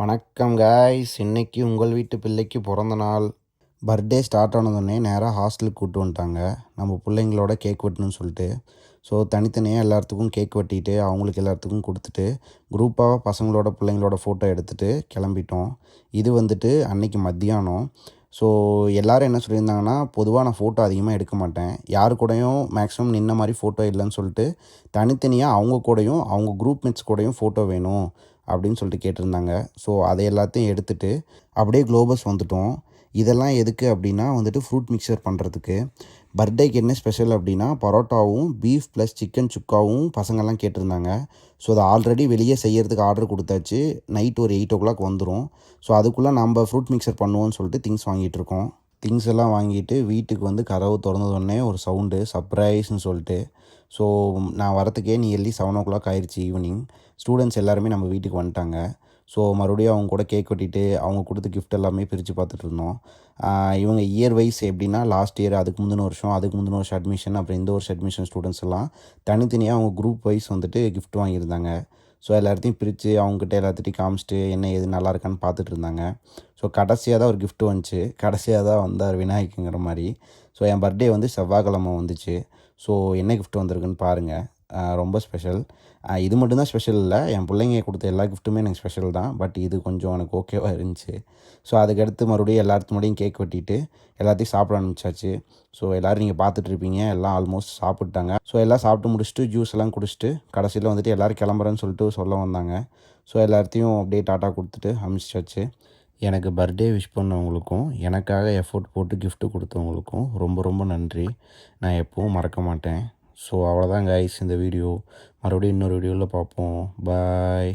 வணக்கம் காய்ஸ், இன்னைக்கு உங்கள் வீட்டு பிள்ளைக்கு பிறந்த நாள். பர்த்டே ஸ்டார்ட் ஆனதுடனே நேராக ஹாஸ்டலுக்கு கூப்பிட்டு வந்துட்டாங்க. நம்ம பிள்ளைங்களோட கேக் வெட்டணும்னு சொல்லிட்டு. ஸோ தனித்தனியாக எல்லாத்துக்கும் கேக் வெட்டிட்டு அவங்களுக்கு எல்லாத்துக்கும் கொடுத்துட்டு குரூப்பாக பசங்களோட பிள்ளைங்களோட ஃபோட்டோ எடுத்துகிட்டு கிளம்பிட்டோம். இது வந்துட்டு அன்னைக்கு மத்தியானம். ஸோ எல்லோரும் என்ன சொல்லியிருந்தாங்கன்னா, பொதுவாக நான் ஃபோட்டோ அதிகமாக எடுக்க மாட்டேன், யாரு கூடயும் மேக்ஸிமம் நின்ன மாதிரி ஃபோட்டோ இல்லைன்னு சொல்லிட்டு தனித்தனியாக அவங்க கூடயும் அவங்க குரூப் மேட்ஸ் கூடயும் ஃபோட்டோ வேணும் அப்படின்னு சொல்லிட்டு கேட்டிருந்தாங்க. ஸோ அதை எல்லாத்தையும் எடுத்துகிட்டு அப்படியே குளோபஸ் வந்துட்டோம். இதெல்லாம் எதுக்கு அப்படின்னா வந்துட்டு ஃப்ரூட் மிக்சர் பண்ணுறதுக்கு. பர்த்டேக்கு என்ன ஸ்பெஷல் அப்படின்னா பரோட்டாவும் பீஃப் ப்ளஸ் சிக்கன் சுக்காவும் பசங்கள்லாம் கேட்டிருந்தாங்க. ஸோ அதை ஆல்ரெடி வெளியே செய்கிறதுக்கு ஆர்டர் கொடுத்தாச்சு. நைட் ஒரு 8 o'clock வந்துடும். ஸோ அதுக்குள்ளே நம்ம ஃப்ரூட் மிக்சர் பண்ணுவோன்னு சொல்லிட்டு திங்ஸ் வாங்கிட்டு இருக்கோம். திங்ஸ் எல்லாம் வாங்கிட்டு வீட்டுக்கு வந்து கதவு திறந்ததுடனே ஒரு சவுண்டு சர்ப்ரைஸ்ன்னு சொல்லிட்டு. ஸோ நான் வரத்துக்கே நியர்லி 7 o'clock ஆயிடுச்சு ஈவினிங். ஸ்டூடெண்ட்ஸ் எல்லாருமே நம்ம வீட்டுக்கு வந்துட்டாங்க. ஸோ மறுபடியும் அவங்க கூட கேக் வெட்டிட்டு அவங்க கொடுத்த கிஃப்ட் எல்லாமே பிரித்து பார்த்துட்டு இருந்தோம். இவங்க இயர் வைஸ் எப்படின்னா லாஸ்ட் இயர், அதுக்கு முந்தின வருஷம் அட்மிஷன், அப்புறம் இந்த வருஷம் அட்மிஷன் ஸ்டூடெண்ட்ஸ் எல்லாம் தனித்தனியாக அவங்க குரூப் வைஸ் வந்துட்டு கிஃப்ட் வாங்கியிருந்தாங்க. ஸோ எல்லாத்தையும் பிரித்து அவங்ககிட்ட எல்லாத்தையும் காமிச்சிட்டு என்ன எது நல்லா இருக்கான்னு பார்த்துட்டு இருந்தாங்க. ஸோ கடைசியாக தான் ஒரு கிஃப்ட் வந்துச்சு. கடைசியாக தான் வந்தார் விநாயக்குங்கிற மாதிரி. ஸோ என் பர்த்டே வந்து செவ்வாய்க்கிழமை வந்துச்சு. ஸோ என்ன கிஃப்ட் வந்திருக்குன்னு பாருங்கள். ரொம்ப ஸ்பெஷல். இது மட்டும்தான் ஸ்பெஷல் இல்லை, என் பிள்ளைங்க கொடுத்த எல்லா கிஃப்ட்டுமே எனக்கு ஸ்பெஷல் தான். பட் இது கொஞ்சம் எனக்கு ஓகேவாக இருந்துச்சு. ஸோ அதுக்கடுத்து மறுபடியும் எல்லாத்துக்கு முன்னாடியும் கேக் வெட்டிட்டு எல்லாத்தையும் சாப்பிட ஆரம்பிச்சாச்சு. ஸோ எல்லோரும் நீங்கள் பார்த்துட்ருப்பீங்க, எல்லாம் ஆல்மோஸ்ட் சாப்பிட்டாங்க. ஸோ எல்லாம் சாப்பிட்டு முடிச்சுட்டு ஜூஸ் எல்லாம் குடிச்சிட்டு கடைசியில் வந்துட்டு எல்லோரும் கிளம்புறேன்னு சொல்லிட்டு சொல்ல வந்தாங்க. ஸோ எல்லாத்தையும் அப்படியே டாட்டா கொடுத்துட்டு அனுப்பிச்சாச்சு. எனக்கு பர்த்டே விஷ் பண்ணவங்களுக்கும் எனக்காக எஃபோர்ட் போட்டு கிஃப்ட்டு கொடுத்தவங்களுக்கும் ரொம்ப ரொம்ப நன்றி. நான் எப்போவும் மறக்க மாட்டேன். ஸோ அவ்வளோதான் கைஸ் இந்த வீடியோ. மறுபடியும் இன்னொரு வீடியோவில் பார்ப்போம். பாய்.